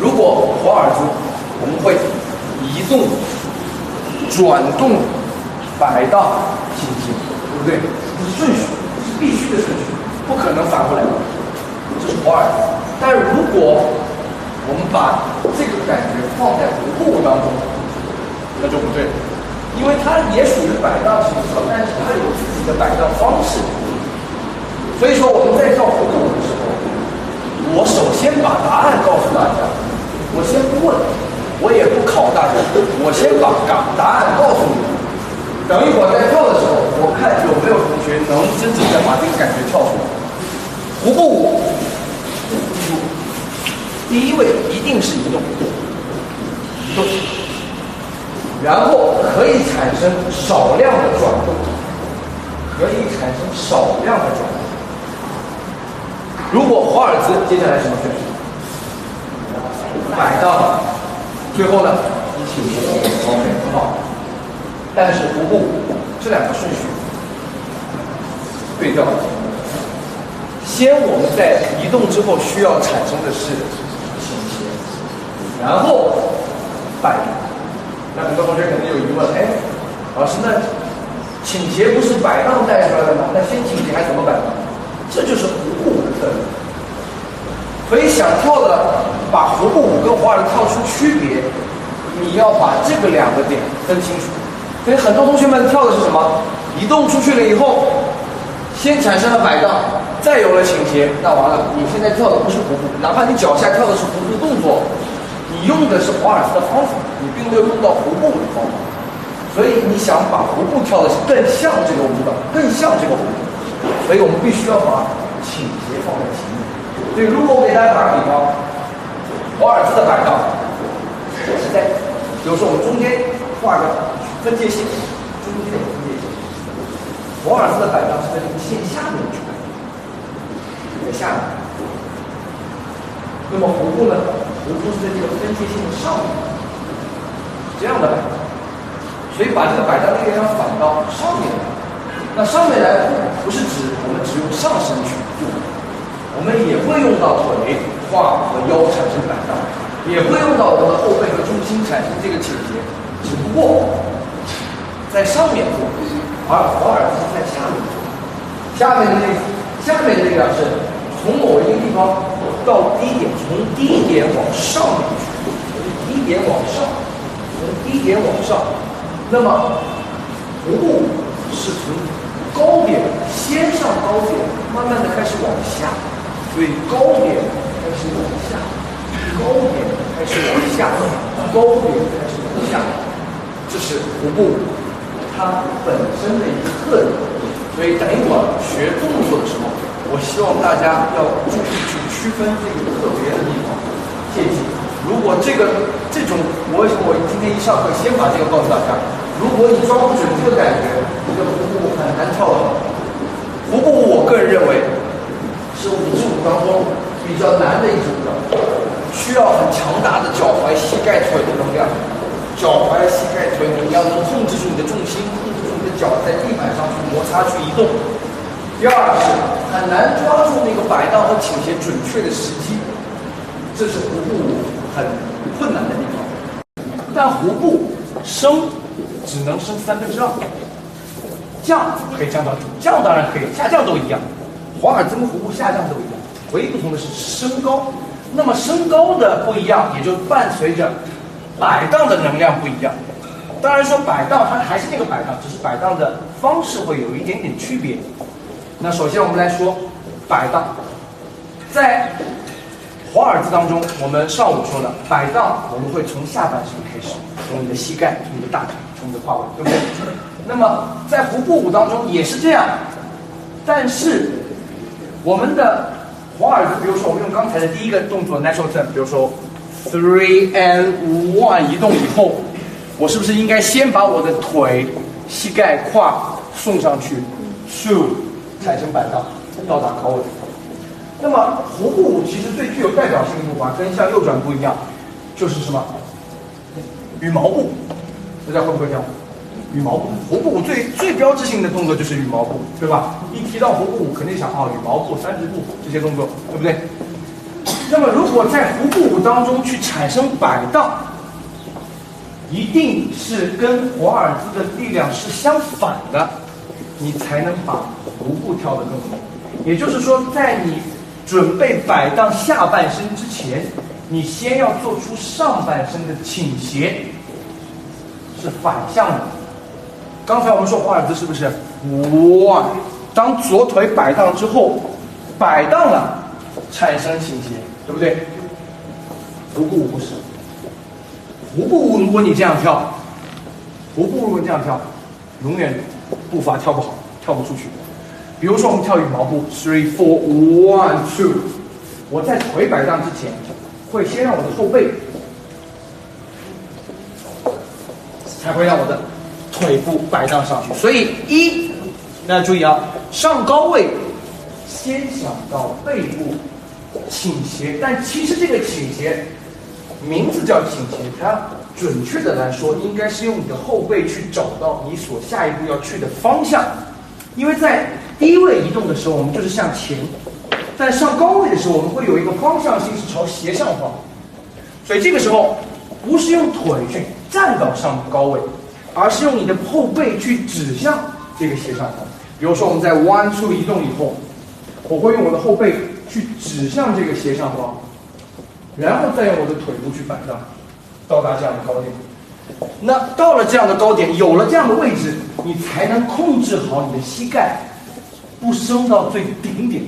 如果华尔兹，我们会移动、转动、摆荡、倾斜，对不对？这是顺序，是必须的顺序，不可能反过来的。这是华尔兹。但是如果我们把这个感觉放在弧步舞当中，那就不对了，因为它也属于摆荡形式，但是它有自己的摆荡方式。所以说我们在跳弧步舞的时候，我首先把答案告诉大家，我先不问，我也不考大家，我先把答案告诉你们。等一会儿在跳的时候，我看有没有同学能真正的把这个感觉跳出来。弧步舞，记住，第一位一定是移动，移动，然后可以产生少量的转动，可以产生少量的转动。如果华尔兹，接下来什么顺序？摆荡，最后呢，倾斜 ，OK， 很好。但是弧步这两个顺序对调。先我们在移动之后需要产生的是倾斜，然后摆荡。那很多同学可能有疑问，哎，老师，那倾斜不是摆荡带出来的吗？那先倾斜还怎么摆荡？这就是弧步舞的特点。所以想跳的，把弧步舞跟华尔兹跳出区别，你要把这个两个点分清楚。所以很多同学们跳的是什么？移动出去了以后，先产生了摆荡，再有了倾斜，那完了，你现在跳的不是弧步，哪怕你脚下跳的是弧步动作，你用的是华尔兹的方法，你并没有用到弧步的方法。所以你想把弧步跳的是更像这个舞蹈，更像这个弧步，所以我们必须要把倾斜放在前面。所以如果我给大家打个比方，华尔兹的摆荡是在，比如说我们中间画个分界线，中间有分界线。华尔兹的摆荡是在这个线下面去摆，在下面。那么弧步呢？弧步是在这个分界线的上面，这样的摆荡。所以把这个摆荡力量反到上面来。那上面来不是指我们只用上身去做，我们也会用到腿、胯和腰产生摆荡，也会用到我们的后背和重心产生这个倾斜。只不过在上面做，而华尔兹在下面做。下面的力量是从某一个地方到低点，从低点往上面去，从低点往上，从低点往上。那么弧步是从高点先上高点，慢慢的开始往下，所以高点开始往下，高点开始往下，高点开始往下，这是弧步它本身的一个特点。所以等一会儿学动作的时候，我希望大家要注意去区分这个特别的地方。切记，如果这种，我今天一上课先把这个告诉大家。如果你抓不准这个感觉，这个弧步很难跳的。弧步我个人认为是舞之舞当中比较难的一种舞蹈，需要很强大的脚踝、膝盖、腿的能量。脚踝、膝盖、腿，你要能控制住你的重心，控制住你的脚在地板上去摩擦、去移动。第二是很难抓住那个摆荡和倾斜准确的时机，这是弧步很困难的地方。但弧步升只能升2/3，降可以降到主，降当然可以，下降都一样。华尔兹跟弧步下降都一样，唯一不同的是升高。那么升高的不一样，也就伴随着摆荡的能量不一样。当然说摆荡它还是那个摆荡，只是摆荡的方式会有一点点区别。那首先我们来说摆荡，在华尔兹当中，我们上午说了摆荡，我们会从下半身开始，从你的膝盖，从你的大腿，从你的胯围，对不对？那么在弧步舞当中也是这样，但是我们的华尔兹，比如说我们用刚才的第一个动作 natural turn， 比如说 3 and 1移动以后，我是不是应该先把我的腿、膝盖、胯送上去 ，2 产生摆荡，到达高位。那么弧步舞其实最具有代表性的步伐跟向右转不一样，就是什么？羽毛步，大家会不会跳？羽毛步，弧步舞最标志性的动作就是羽毛步，对吧？一提到弧步舞，肯定想羽毛步、三十步这些动作，对不对？那么如果在弧步舞当中去产生摆荡，一定是跟华尔兹的力量是相反的，你才能把弧步跳得更好。也就是说，在你准备摆荡下半身之前，你先要做出上半身的倾斜，是反向的。刚才我们说华尔兹是不是？哇，当左腿摆荡之后，摆荡了，产生倾斜，对不对？弧步舞不是。弧步舞如果你这样跳，弧步如果这样跳，永远步伐跳不好，跳不出去。比如说我们跳羽毛步 ，3 4 1 2， 我在腿摆荡之前，会先让我的后背，才会让我的腿部摆荡上去。所以大家注意啊，上高位先想到背部倾斜，但其实这个倾斜名字叫倾斜，它准确的来说，应该是用你的后背去找到你所下一步要去的方向。因为在低位移动的时候，我们就是向前；但上高位的时候，我们会有一个方向性是朝斜上方。所以这个时候，不是用腿去站到上高位，而是用你的后背去指向这个斜上方。比如说我们在 1 2移动以后，我会用我的后背去指向这个斜上方，然后再用我的腿部去摆荡，到达这样的高点。那到了这样的高点，有了这样的位置，你才能控制好你的膝盖不升到最顶点，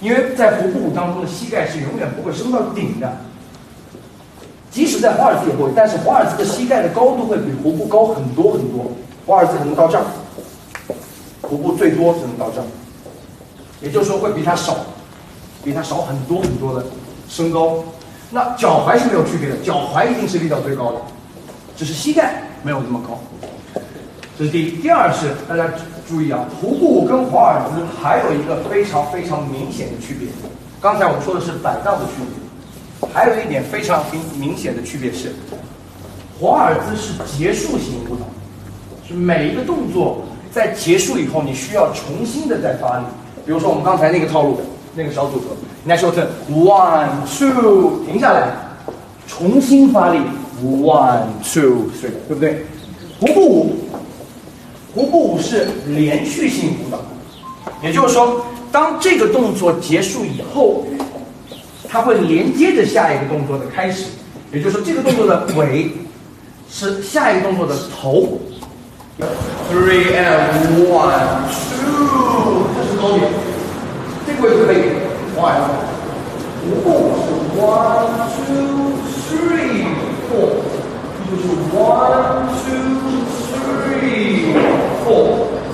因为在弧步舞当中的膝盖是永远不会升到顶的。即使在华尔兹也会，但是华尔兹的膝盖的高度会比弧步高很多很多。华尔兹可能到这儿，弧步最多只能到这儿，也就是说会比它少很多很多的升高。那脚踝是没有区别的，脚踝一定是力道最高的，只是膝盖没有这么高。这是第一。第二是大家注意啊，弧步舞跟华尔兹还有一个非常非常明显的区别。刚才我们说的是摆荡的区别，还有一点非常明显的区别是，华尔兹是结束型舞蹈，是每一个动作在结束以后，你需要重新的再发力。比如说我们刚才那个套路，那个小组合，你来说成 1 2， 停下来，重新发力 1 2 3， 对不对？弧步舞是连续性舞蹈，也就是说，当这个动作结束以后，它会连接着下一个动作的开始，也就是说，这个动作的尾是下一个动作的头。3 and 1 2， 这是高点，这个位置可以画一下。弧步是 1 2 3 4， 就是 1 2 3 4，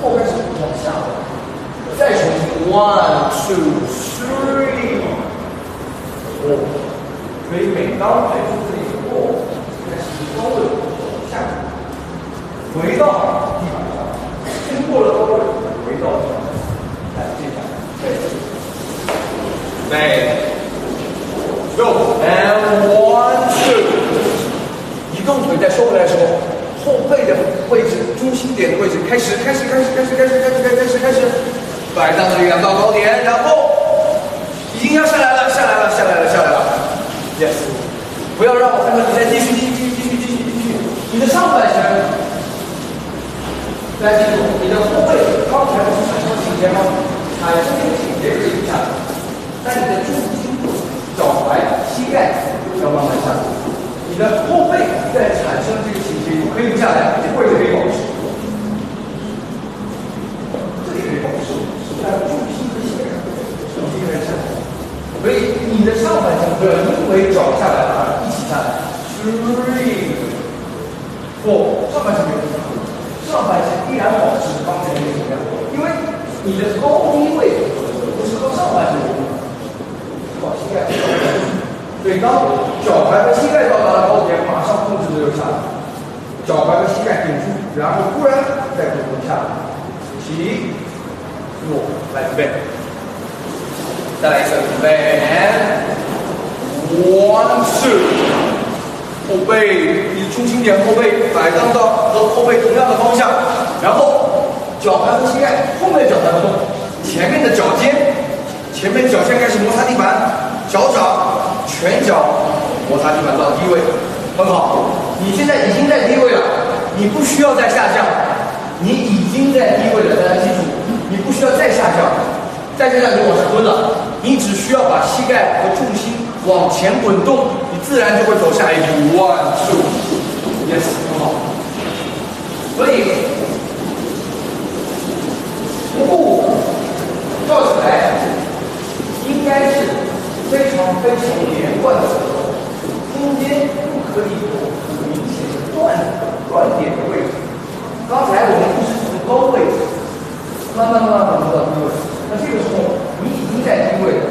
后面是往下的，再重新 1 2 3 4， 所以每当最后这里4，开始高位往下，回到地板上，经过了高位，回到地板上，再接下来背，go and 1 2， 移动腿再收回来的时候，后背的位置，中心点的位置开始，摆荡的力量到高点，然后已经要下来了，yes， 不要让我看到你再继续，你的上半身，大家记住，你的后背刚才不是产生了倾斜吗？产生这个倾斜可以下来，但你的重心、脚踝、膝盖要慢慢下来。你的后背在产生这个倾斜，可以不下来，这个位置可以保持，这里可以保持，但重心和膝盖下来。所以你的上半身不要因为脚下来而一起下来。3 4， 上半身没有影响，上半身依然保持刚才那个形象，因为你的高低位不是靠上半身，靠膝盖。所以当脚踝和膝盖到达了高点，马上控制的就下来，脚踝和膝盖顶住，然后突然再控制下来，起落，来准备，再来一次，准备 and 1 2， 后背，你的中心点后背摆荡到和后背同样的方向，然后脚踝和膝盖，后面的脚踝不动，前面的脚尖，前面脚尖开始摩擦地板，脚掌全脚摩擦地板到低位，很好。你现在已经在低位了，你不需要再下降，你已经在低位了，大家记住，你不需要再下降，再下降你往上蹲了，你只需要把膝盖和重心往前滚动，你自然就会走下一步。One, two, yes， 很好。所以腹部跳起来应该是非常连贯的时候，中间不可以有明显的短点的位置。刚才我们不是从高位慢慢走到低位，那这个时候你已经在低位了，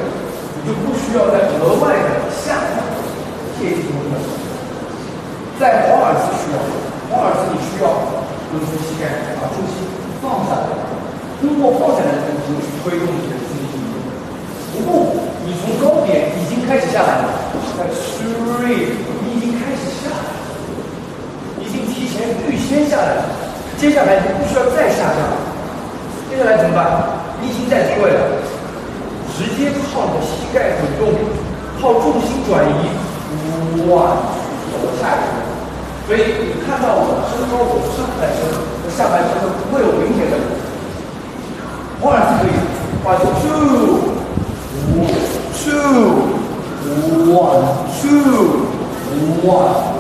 你就不需要再额外的下降贴近中的。在华尔兹需要，华尔兹你需要蹲出膝盖，把重心放下来，通过放下来的重心去推动你的自己运动。不，你从高点已经开始下来了，在 three， 你已经开始下来了，已经提前预先下来了，接下来你不需要再下降了。接下来怎么办？你已经在低位了，直接靠你的膝盖滚动，靠重心转移，哇，走下一步。所以你看到我身高，我上半身和下半身都不会有明显的，当然是可以，把2 2 1 2 1